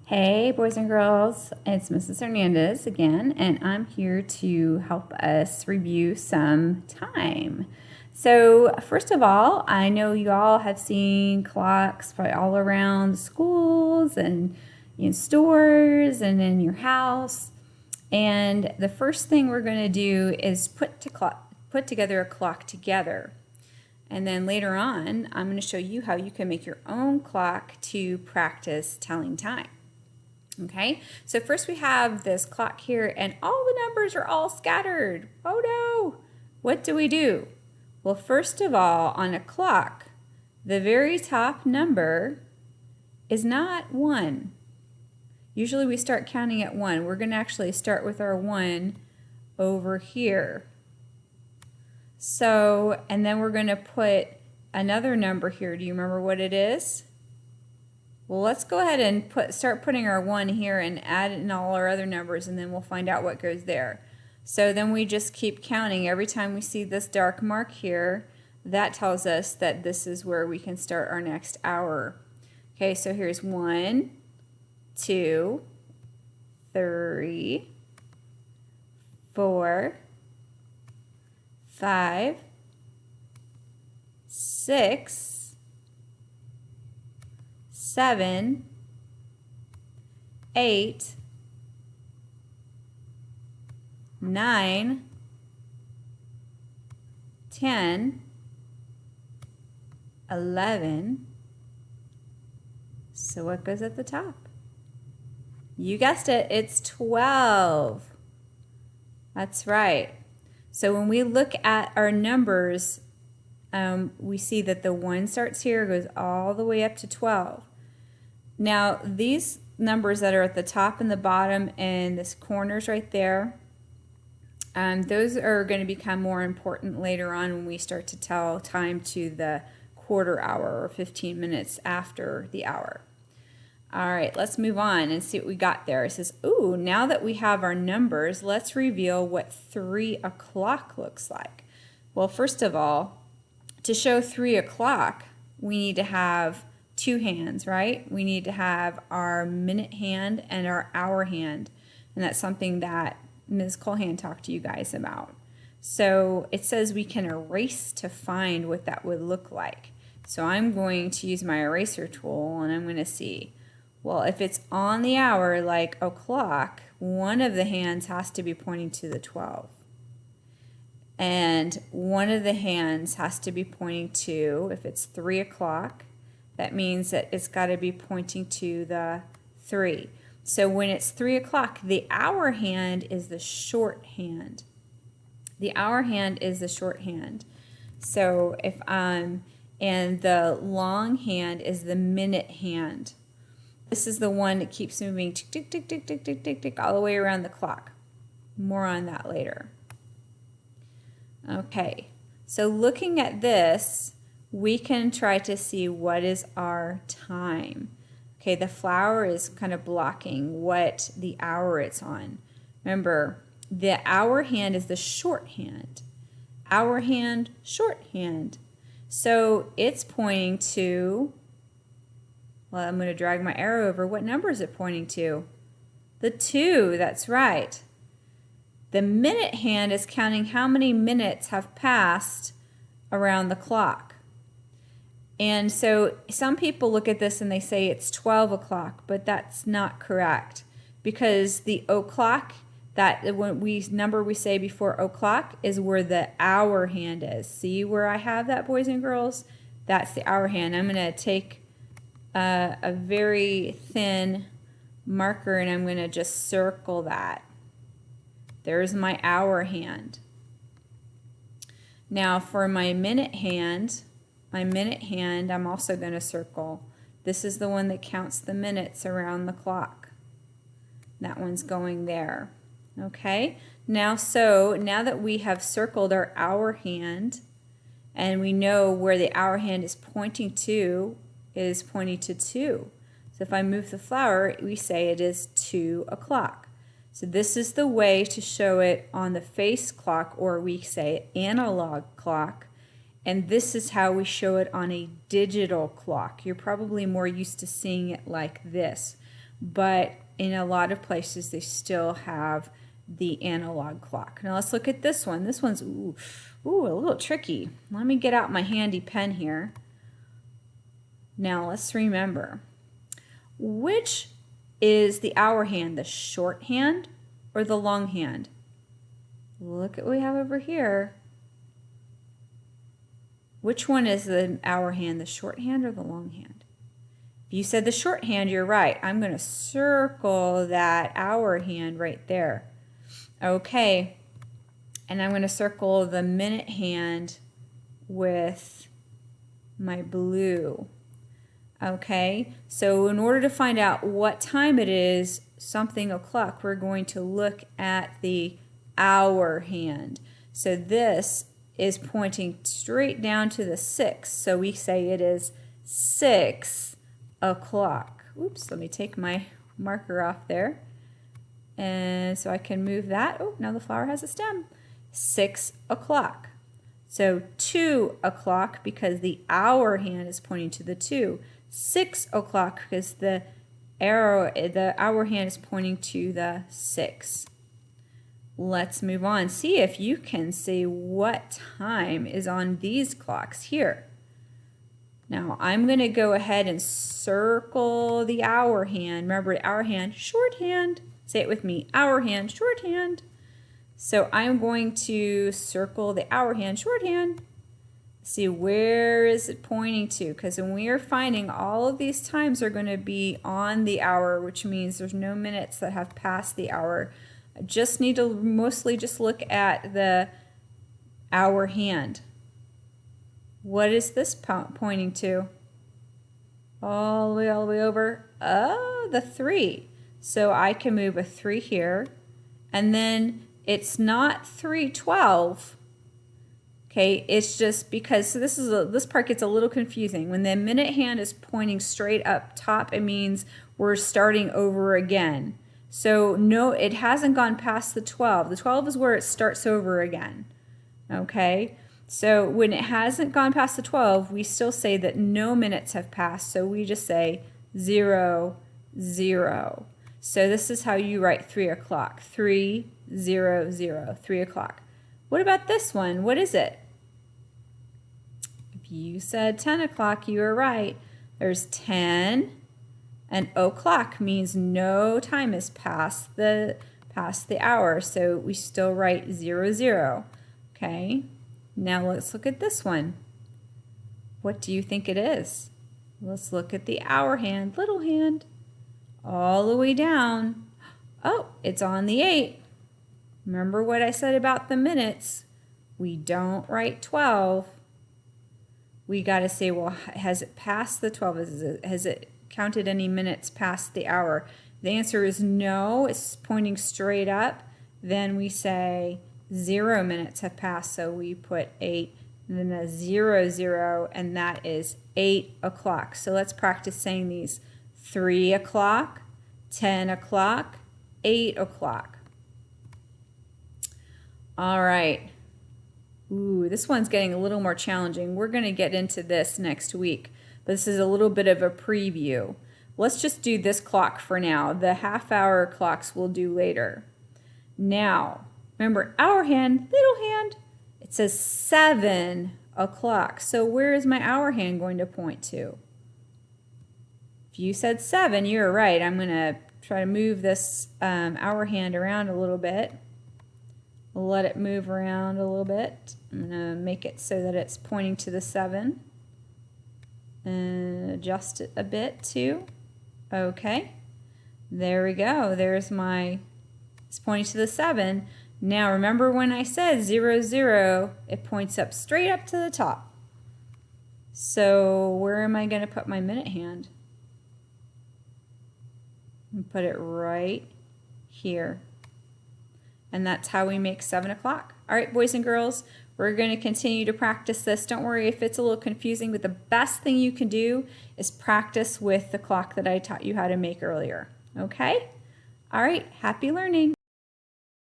Hey, boys and girls, it's Mrs. Hernandez again, and I'm here to help us review some time. So, first of all, I know you all have seen clocks all around the schools and in stores and in your house. And the first thing we're going to do is put together a clock together. And then later on, I'm going to show you how you can make your own clock to practice telling time. Okay, so first we have this clock here and all the numbers are all scattered. Oh no! What do we do? Well, first of all, on a clock, the very top number is not 1. Usually we start counting at 1. We're going to actually start with our 1 over here. So, and then we're going to put another number here. Do you remember what it is? Well, let's go ahead and start putting our 1 here and add in all our other numbers, and then we'll find out what goes there. So then we just keep counting. Every time we see this dark mark here, that tells us that this is where we can start our next hour. Okay, so here's 1, 2, 3, 4, 5, 6, 7, 8, 9, 10, 11. So what goes at the top? You guessed it, it's 12. That's right. So when we look at our numbers, we see that the 1 starts here, goes all the way up to 12. Now, these numbers that are at the top and the bottom and this corners right there, those are going to become more important later on when we start to tell time to the quarter hour or 15 minutes after the hour. All right, let's move on and see what we got there. It says, ooh, now that we have our numbers, let's reveal what 3 o'clock looks like. Well, first of all, to show 3 o'clock, we need to have 2 hands, right? We need to have our minute hand and our hour hand. And that's something that Ms. Colhan talked to you guys about. So it says we can erase to find what that would look like. So I'm going to use my eraser tool and I'm going to see. Well, if it's on the hour like o'clock, one of the hands has to be pointing to the 12. And one of the hands has to be pointing to, if it's 3 o'clock, that means that it's got to be pointing to the 3. So when it's 3 o'clock, the hour hand is the short hand. The hour hand is the short hand. So if and the long hand is the minute hand. This is the one that keeps moving tick, tick, tick, tick, tick, tick, tick, tick, all the way around the clock. More on that later. Okay, so looking at this, we can try to see what is our time. Okay, the flower is kind of blocking what the hour it's on. Remember, the hour hand is the short hand. Hour hand, short hand. So it's pointing to, well, I'm going to drag my arrow over. What number is it pointing to? The 2, that's right. The minute hand is counting how many minutes have passed around the clock. And so some people look at this and they say it's 12 o'clock, but that's not correct because the o'clock, that number we say before o'clock is where the hour hand is. See where I have that, boys and girls? That's the hour hand. I'm going to take a very thin marker and I'm going to just circle that. There's my hour hand. Now for my minute hand, I'm also going to circle. This is the one that counts the minutes around the clock. That one's going there. Okay? Now that we have circled our hour hand and we know where the hour hand is pointing to, it is pointing to 2. So if I move the flower, we say it is 2 o'clock. So this is the way to show it on the face clock, or we say analog clock. And this is how we show it on a digital clock. You're probably more used to seeing it like this. but in a lot of places they still have the analog clock. Now let's look at this one. This one's ooh, a little tricky. Let me get out my handy pen here. Now let's remember, which is the hour hand, the short hand or the long hand? Look at what we have over here. Which one is the hour hand, the short hand or the long hand? If you said the short hand, you're right. I'm going to circle that hour hand right there. Okay, and I'm going to circle the minute hand with my blue. Okay, so in order to find out what time it is, something o'clock, we're going to look at the hour hand. So this is pointing straight down to the 6. So we say it is 6 o'clock. Oops, let me take my marker off there. And so I can move that. Oh, now the flower has a stem. 6 o'clock. So 2 o'clock because the hour hand is pointing to the 2. 6 o'clock because the hour hand is pointing to the 6. Let's move on. See if you can see what time is on these clocks here. Now I'm going to go ahead and circle the hour hand. Remember, hour hand, shorthand. Say it with me, hour hand, shorthand. So I'm going to circle the hour hand, shorthand. See, where is it pointing to? Because when we are finding, all of these times are going to be on the hour, which means there's no minutes that have passed the hour. I just need to mostly just look at the hour hand. What is this pointing to? All the way over. Oh, the 3. So I can move a 3 here. And then it's not 3:12. Okay, it's just because, so this part gets a little confusing. When the minute hand is pointing straight up top, it means we're starting over again. So no, it hasn't gone past the 12. The 12 is where it starts over again. Okay, so when it hasn't gone past the 12, we still say that no minutes have passed. So we just say 0, 0. So this is how you write 3 o'clock. 3, 0, 0, 3 o'clock. What about this one? What is it? If you said 10 o'clock, you were right. There's 10. And o'clock means no time has passed the hour, so we still write 0, 0. Okay, now let's look at this one. What do you think it is? Let's look at the hour hand, little hand, all the way down. Oh, it's on the 8. Remember what I said about the minutes? We don't write 12. We got to say, well, has it passed the 12? Has it counted any minutes past the hour? The answer is no. It's pointing straight up. Then we say 0 minutes have passed, so we put 8 and then a 0, 0, and that is 8 o'clock. So let's practice saying these. 3 o'clock, 10 o'clock, 8 o'clock. All right. Ooh, this one's getting a little more challenging. We're going to get into this next week. This is a little bit of a preview. Let's just do this clock for now. The half-hour clocks we'll do later. Now, remember, hour hand, little hand, it says 7 o'clock. So where is my hour hand going to point to? If you said 7, you're right. I'm going to try to move this hour hand around a little bit. Let it move around a little bit. I'm going to make it so that it's pointing to the 7. And adjust it a bit too. Okay, there we go. There's it's pointing to the 7. Now remember when I said 0, 0, it points up straight up to the top. So where am I going to put my minute hand? And put it right here. And that's how we make 7 o'clock. All right, boys and girls, we're going to continue to practice this. Don't worry if it's a little confusing, but the best thing you can do is practice with the clock that I taught you how to make earlier. Okay? All right, happy learning.